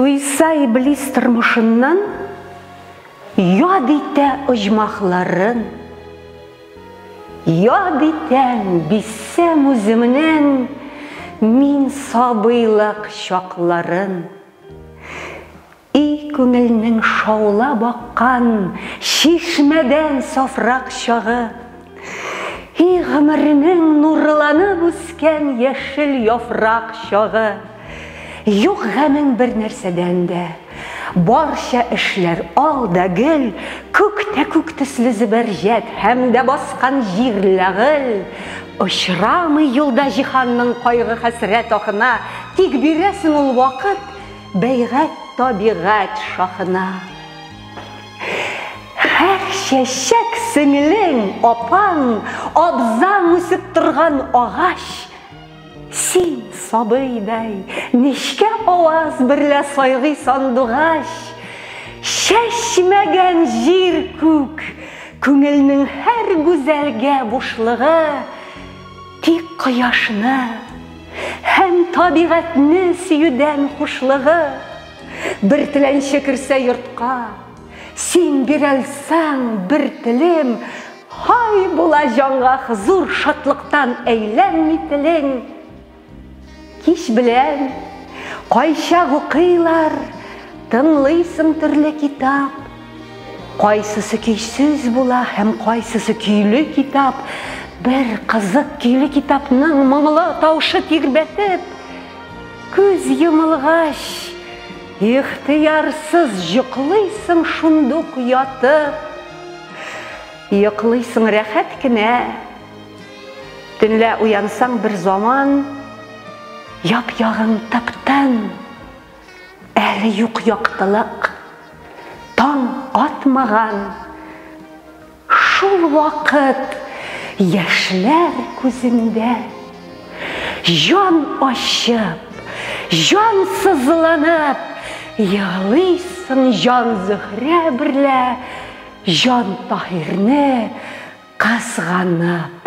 Туйса иблис тормышыннан, яд итә оҗмахларын. Яд итәм бисәм үземнең мин сабыйлык чакларын. И күңелнең шаула баккан чишмәдән сафрак чагы. И гомернең нурланып үскән яшел яфрак чагы. Юк гамең бер нәрсәдән дә. Барча эшләр алда гел, күктә күк төсле зибәрҗәт һәм дә баскан җирләгел. Очрамый юлда җиһанның кайгы хәсрәт ахына, тик бирәсең ул вакыт бәйгать табигать шахына. Һәр чәчәк сеңлең, апаң, абзаң үсеп торган агач. Син сабыйдай, нишкә аваз берлә сайгый сандугач. Чәчмәгән җир күк, күңелнең һәр гүзәлгә бушлыгы. Тик кояшны һәм табигатьне сөюдән хушлыгы. Бер теләнче керсә йортка, син бирәлсәң бер телем, һай була җанга хозур шатлыктан әйләнми телең. Кич белән кайча укыйлар, тыңлыйсың төрле китап. Кайсысы көйсез була һәм кайсысы көйле китап. Бер кызык көйле китапның моңлы таушы тирбәтеп, күз йомылгач, ихтыярсыз йоклыйсың шундук ятып. Йоклыйсың рәхәт кенә, төнлә уянсаң бер заман, яп-ягың таптан, әле юк яктылык, таң атмаган. Шул вакыт яшьләр күзеңдә, җан ачып, җан сызланып, ягълыйсың җан Зөһрә берлә, җан Таһирне кызганып.